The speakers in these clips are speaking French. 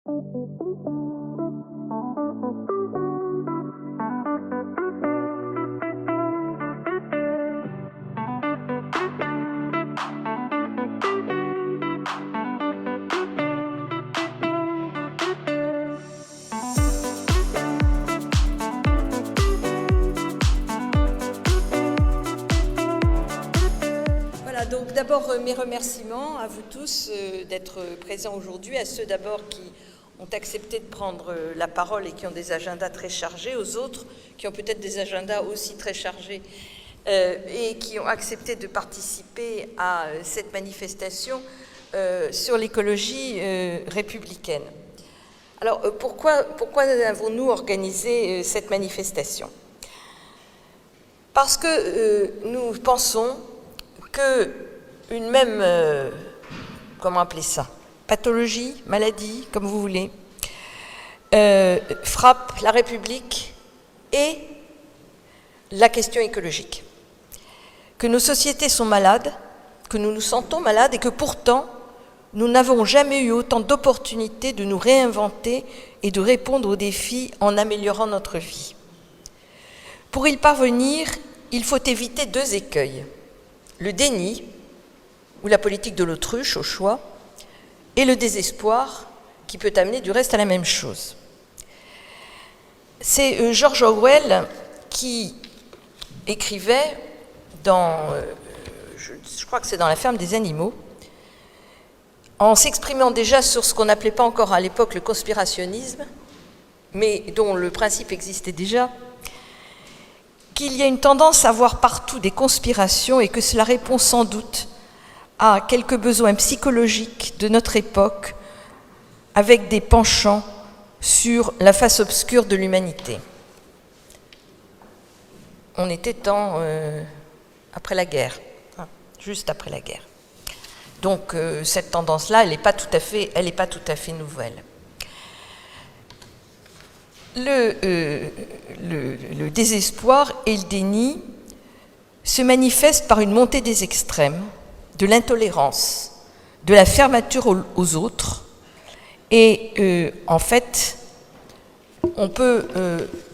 Donc d'abord mes remerciements à vous tous d'être présents aujourd'hui, à ceux d'abord qui ont accepté de prendre la parole et qui ont des agendas très chargés, aux autres qui ont peut-être des agendas aussi très chargés et qui ont accepté de participer à cette manifestation sur l'écologie républicaine. Alors pourquoi avons-nous organisé cette manifestation? Parce que nous pensons que une même, comment appeler ça, pathologie, maladie, comme vous voulez, frappe la République et la question écologique. Que nos sociétés sont malades, que nous nous sentons malades et que pourtant, nous n'avons jamais eu autant d'opportunités de nous réinventer et de répondre aux défis en améliorant notre vie. Pour y parvenir, il faut éviter deux écueils. Le déni, ou la politique de l'autruche au choix, et le désespoir, qui peut amener du reste à la même chose. C'est George Orwell qui écrivait dans, je crois que c'est dans La ferme des animaux, en s'exprimant déjà sur ce qu'on n'appelait pas encore à l'époque le conspirationnisme, mais dont le principe existait déjà, qu'il y a une tendance à voir partout des conspirations et que cela répond sans doute à quelques besoins psychologiques de notre époque avec des penchants sur la face obscure de l'humanité. On était temps après la guerre, juste après la guerre. Donc cette tendance-là, elle n'est pas tout à fait nouvelle. Le désespoir et le déni se manifestent par une montée des extrêmes, de l'intolérance, de la fermeture aux autres. Et en fait, on peut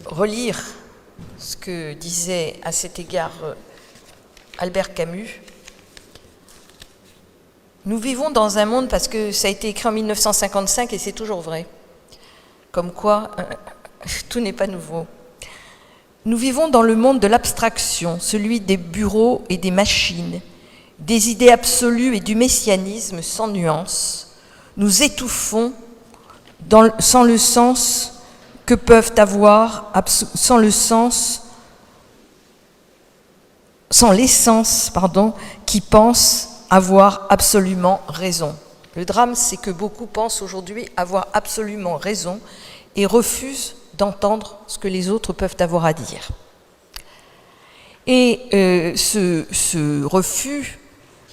relire ce que disait à cet égard Albert Camus. Nous vivons dans un monde, parce que ça a été écrit en 1955 et c'est toujours vrai, comme quoi tout n'est pas nouveau. Nous vivons dans le monde de l'abstraction, celui des bureaux et des machines, des idées absolues et du messianisme sans nuance. Nous étouffons sans le sens que peuvent avoir, sans l'essence, qui pensent avoir absolument raison. Le drame, c'est que beaucoup pensent aujourd'hui avoir absolument raison et refusent d'entendre ce que les autres peuvent avoir à dire. Et ce refus,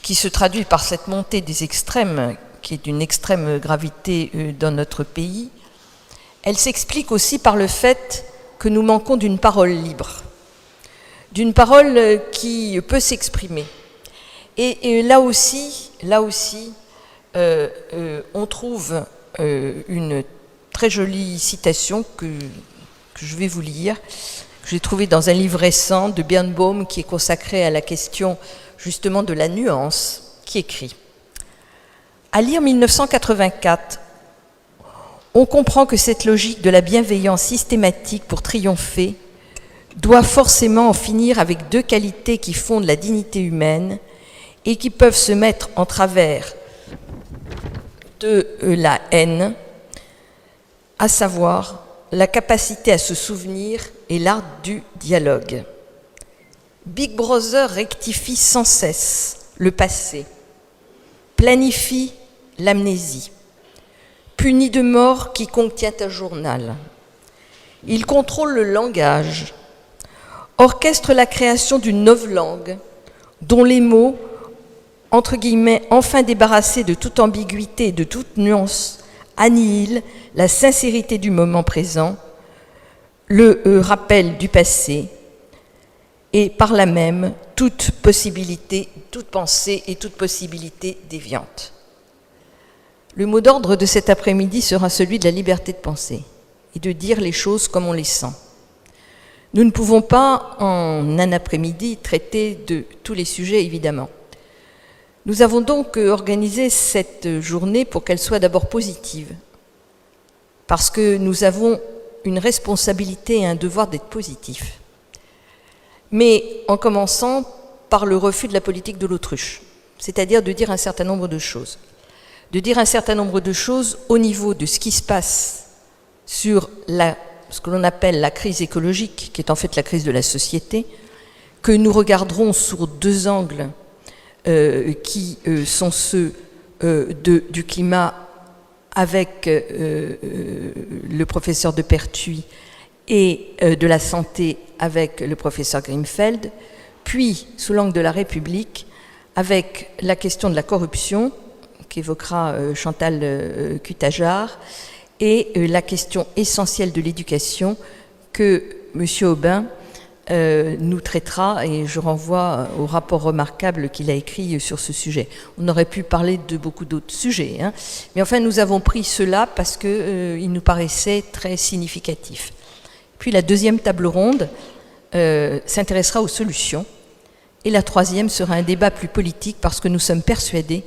qui se traduit par cette montée des extrêmes, qui est d'une extrême gravité dans notre pays, elle s'explique aussi par le fait que nous manquons d'une parole libre, d'une parole qui peut s'exprimer. Et là aussi, on trouve une très jolie citation que je vais vous lire, que j'ai trouvée dans un livre récent de Birnbaum qui est consacré à la question justement de la nuance, qui écrit « À lire 1984, on comprend que cette logique de la bienveillance systématique pour triompher doit forcément en finir avec deux qualités qui fondent la dignité humaine et qui peuvent se mettre en travers de la haine, à savoir la capacité à se souvenir et l'art du dialogue. Big Brother rectifie sans cesse le passé, planifie l'amnésie, punit de mort quiconque tient un journal. Il contrôle le langage, orchestre la création d'une novlangue dont les mots, entre guillemets, enfin débarrassés de toute ambiguïté et de toute nuance, annihilent la sincérité du moment présent, le rappel du passé, et par là même toute possibilité, toute pensée et toute possibilité déviante. Le mot d'ordre de cet après-midi sera celui de la liberté de penser et de dire les choses comme on les sent. Nous ne pouvons pas, en un après-midi, traiter de tous les sujets, évidemment. Nous avons donc organisé cette journée pour qu'elle soit d'abord positive, parce que nous avons une responsabilité et un devoir d'être positifs. Mais en commençant par le refus de la politique de l'autruche, c'est-à-dire de dire un certain nombre de choses. De dire un certain nombre de choses au niveau de ce qui se passe sur ce que l'on appelle la crise écologique, qui est en fait la crise de la société, que nous regarderons sur deux angles qui sont ceux du climat avec le professeur de Pertuis et de la santé avec le professeur Grimfeld, puis sous l'angle de la République avec la question de la corruption qu'évoquera Chantal Cutajar et la question essentielle de l'éducation que M. Aubin nous traitera, et je renvoie au rapport remarquable qu'il a écrit sur ce sujet. On aurait pu parler de beaucoup d'autres sujets, hein, mais enfin nous avons pris cela parce qu'il nous paraissait très significatif. Puis la deuxième table ronde s'intéressera aux solutions, et la troisième sera un débat plus politique parce que nous sommes persuadés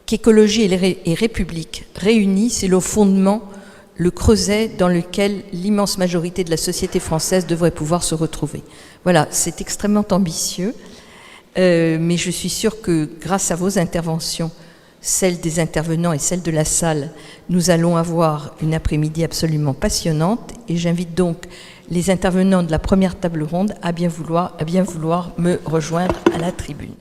qu'écologie et République réunis, c'est le fondement, le creuset dans lequel l'immense majorité de la société française devrait pouvoir se retrouver. Voilà, c'est extrêmement ambitieux, mais je suis sûre que grâce à vos interventions, celles des intervenants et celles de la salle, nous allons avoir une après-midi absolument passionnante, et j'invite donc les intervenants de la première table ronde à bien vouloir me rejoindre à la tribune.